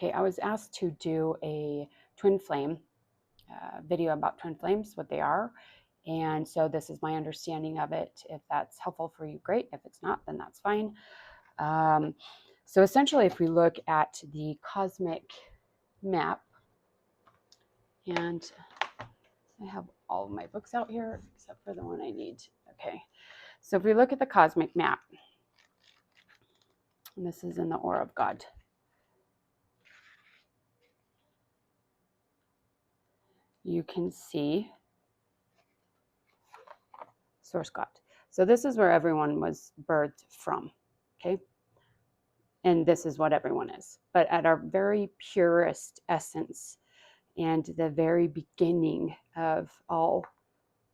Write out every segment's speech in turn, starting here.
Okay, I was asked to do a twin flame video about twin flames, what they are. And so this is my understanding of it. If that's helpful for you, great. If it's not, then that's fine. So essentially, if we look at the cosmic map, and I have all of my books out here except for the one I need. Okay, so if we look at the cosmic map, and this is in the Aura of God. You can see Source God. So this is where everyone was birthed from, okay? And this is what everyone is. But at our very purest essence and the very beginning of all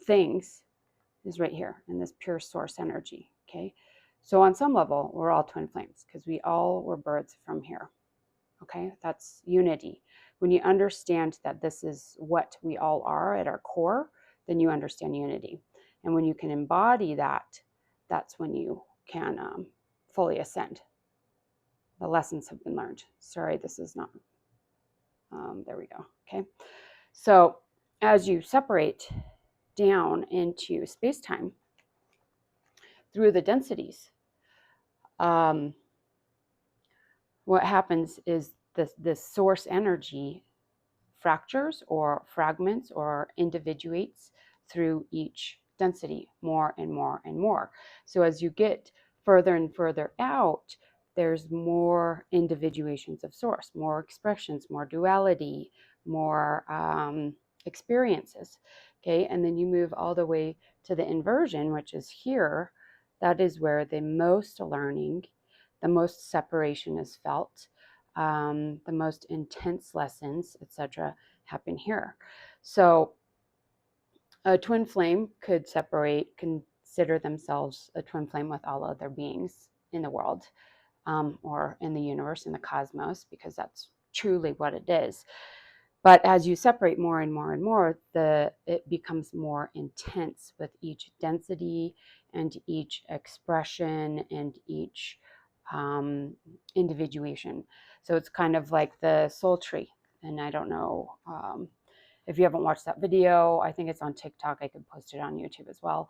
things is right here in this pure source energy, okay? So on some level, we're all twin flames because we all were birthed from here, okay? That's unity. When you understand that this is what we all are at our core, then you understand unity. And when you can embody that, that's when you can fully ascend. The lessons have been learned. Sorry, this is not, there we go, okay? So as you separate down into space-time through the densities, what happens is this source energy fractures or fragments or individuates through each density more and more and more. So as you get further and further out, there's more individuations of source, more expressions, more duality, more experiences. Okay, and then you move all the way to the inversion, which is here. That is where the most learning, the most separation is felt, the most intense lessons, etc., happen here. So a twin flame could consider themselves a twin flame with all other beings in the world, or in the universe, in the cosmos, because that's truly what it is. But as you separate more and more and more, it becomes more intense with each density and each expression and each individuation. So it's kind of like the soul tree. And I don't know if you haven't watched that video, I think it's on TikTok. I could post it on YouTube as well.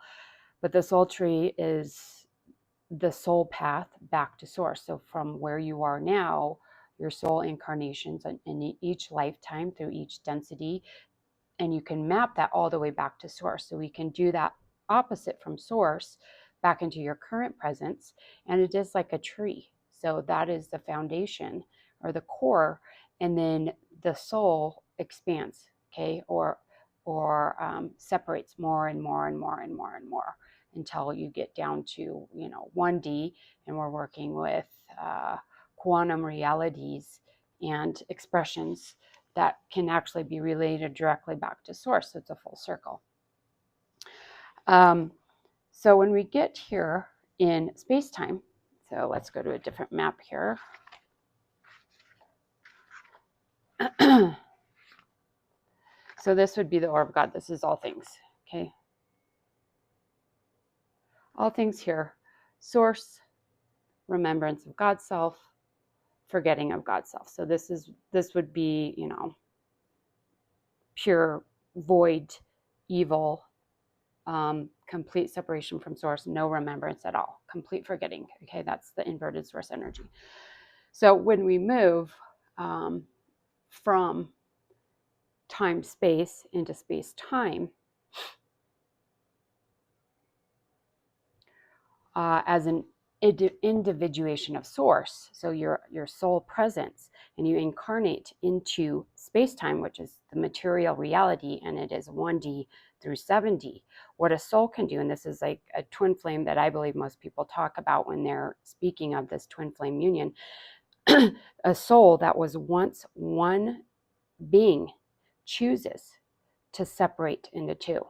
But the soul tree is the soul path back to source. So from where you are now, your soul incarnations in each lifetime through each density, and you can map that all the way back to source. So we can do that opposite from source back into your current presence, and it is like a tree. So that is the foundation or the core, and then the soul expands, okay, or separates more and more and more and more and more until you get down to 1D, and we're working with quantum realities and expressions that can actually be related directly back to source. So it's a full circle. So when we get here in space-time, so let's go to a different map here. So this would be the Aura of God. This is all things, okay? All things here. Source, remembrance of God's self, forgetting of God's self. So this would be, pure void, evil, complete separation from source, no remembrance at all, complete forgetting. Okay, that's the inverted source energy. So when we move from time space into space time, as an individuation of source, so your soul presence, and you incarnate into space-time, which is the material reality, and it is 1D through 7D. What a soul can do, and this is like a twin flame that I believe most people talk about when they're speaking of this twin flame union, a soul that was once one being chooses to separate into two,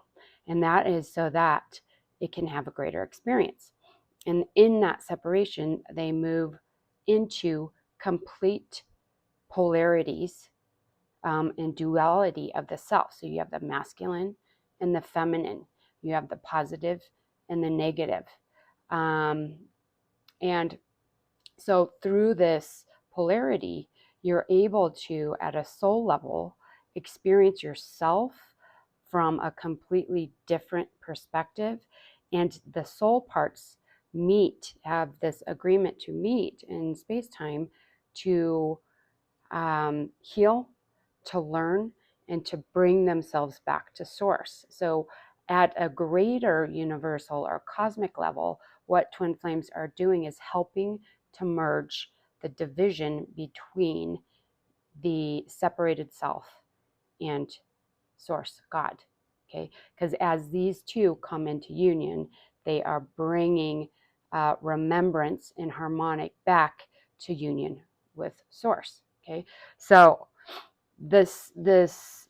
and that is so that it can have a greater experience. And in that separation, they move into complete polarities and duality of the self. So you have the masculine and the feminine. You have the positive and the negative. And so through this polarity, you're able to, at a soul level, experience yourself from a completely different perspective. And the soul parts meet, have this agreement to meet in space-time to heal, to learn, and to bring themselves back to source. So at a greater universal or cosmic level, what twin flames are doing is helping to merge the division between the separated self and source, God. Okay, because as these two come into union, they are bringing remembrance and harmonic back to union with source. Okay, so this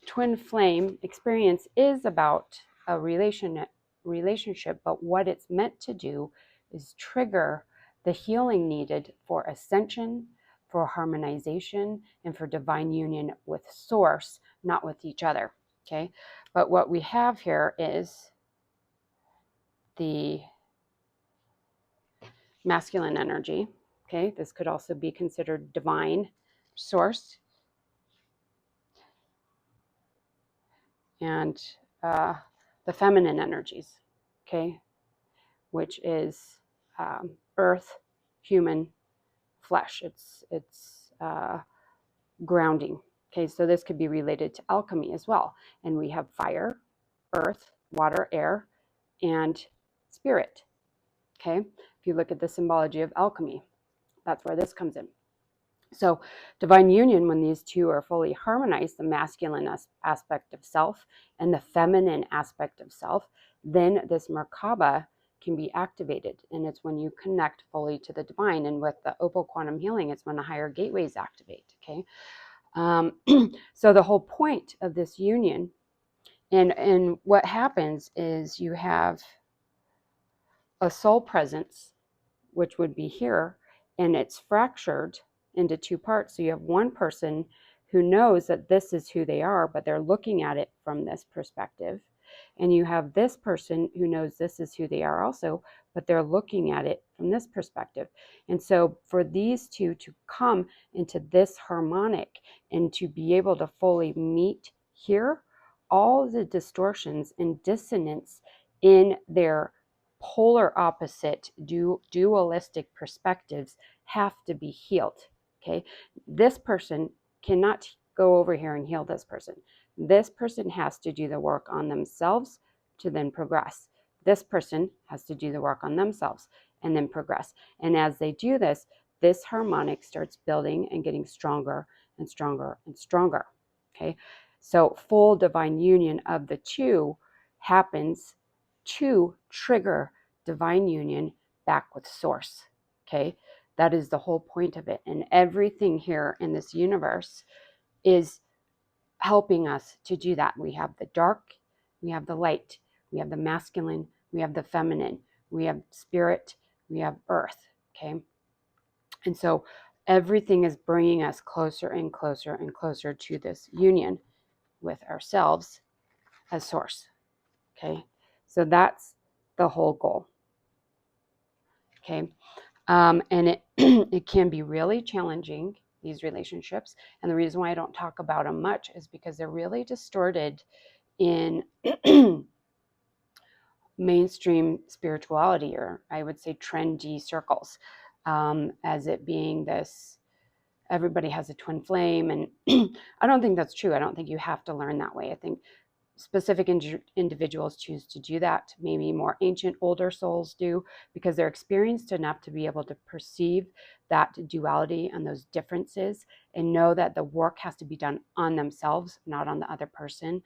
twin flame experience is about a relationship, but what it's meant to do is trigger the healing needed for ascension, for harmonization, and for divine union with source, not with each other. Okay, but what we have here is the masculine energy. Okay, this could also be considered divine source, and the feminine energies, okay, which is earth, human, flesh. It's grounding. Okay, so this could be related to alchemy as well. And we have fire, earth, water, air, and spirit. Okay, if you look at the symbology of alchemy, that's where this comes in. So divine union, when these two are fully harmonized, the masculine aspect of self and the feminine aspect of self, then this Merkaba can be activated. And it's when you connect fully to the divine. And with the OPL Quantum Healing, it's when the higher gateways activate. Okay. So the whole point of this union, and what happens is you have a soul presence, which would be here, and it's fractured into two parts. So you have one person who knows that this is who they are, but they're looking at it from this perspective. And you have this person who knows this is who they are also, but they're looking at it from this perspective. And so for these two to come into this harmonic and to be able to fully meet here, all the distortions and dissonance in their polar opposite dualistic perspectives have to be healed. Okay, this person cannot go over here and heal this person. This person has to do the work on themselves to then progress. This person has to do the work on themselves and then progress. And as they do this, this harmonic starts building and getting stronger and stronger and stronger. Okay, so full divine union of the two happens to trigger divine union back with source. Okay, that is the whole point of it. And everything here in this universe is helping us to do that. We have the dark, we have the light, we have the masculine, we have the feminine, we have spirit, we have earth. Okay, and so everything is bringing us closer and closer and closer to this union with ourselves as source. Okay, so that's the whole goal. Okay, and it it can be really challenging, these relationships, and the reason why I don't talk about them much is because they're really distorted in mainstream spirituality, or I would say trendy circles, as it being this everybody has a twin flame. And I don't think that's true. I don't think you have to learn that way. I think specific individuals choose to do that. Maybe more ancient, older souls do, because they're experienced enough to be able to perceive that duality and those differences and know that the work has to be done on themselves, not on the other person.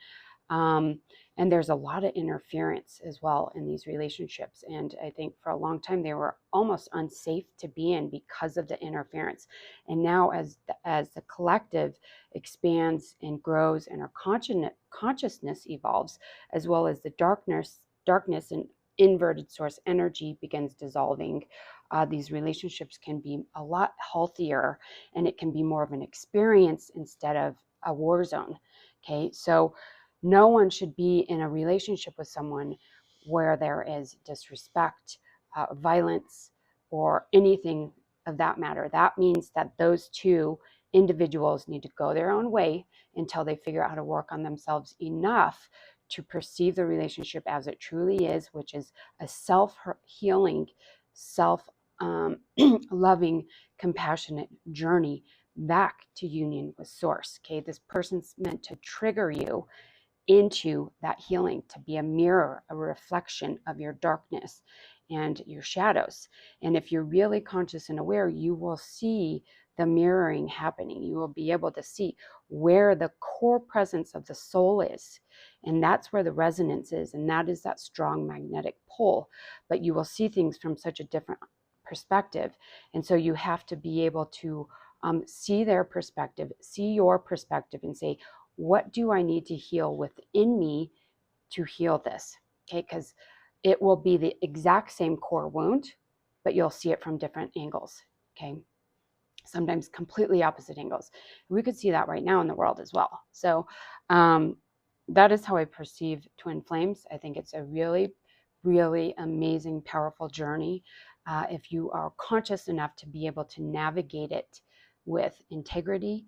And there's a lot of interference as well in these relationships. And I think for a long time they were almost unsafe to be in because of the interference. And now as the collective expands and grows and our consciousness evolves, as well as the darkness and inverted source energy begins dissolving, these relationships can be a lot healthier, and it can be more of an experience instead of a war zone. Okay, so no one should be in a relationship with someone where there is disrespect, violence, or anything of that matter. That means that those two individuals need to go their own way until they figure out how to work on themselves enough to perceive the relationship as it truly is, which is a self-healing, self-loving, compassionate journey back to union with source. Okay, this person's meant to trigger you into that healing, to be a mirror, a reflection of your darkness and your shadows. And if you're really conscious and aware, you will see the mirroring happening. You will be able to see where the core presence of the soul is. And that's where the resonance is. And that is that strong magnetic pull. But you will see things from such a different perspective. And so you have to be able to see their perspective, see your perspective, and say, what do I need to heal within me to heal this? Okay, because it will be the exact same core wound, but you'll see it from different angles. Okay, sometimes completely opposite angles. We could see that right now in the world as well. So that is how I perceive twin flames. I think it's a really, really amazing, powerful journey. If you are conscious enough to be able to navigate it with integrity,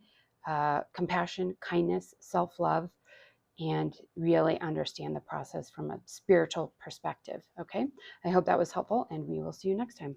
compassion, kindness, self-love, and really understand the process from a spiritual perspective. Okay, I hope that was helpful, and we will see you next time.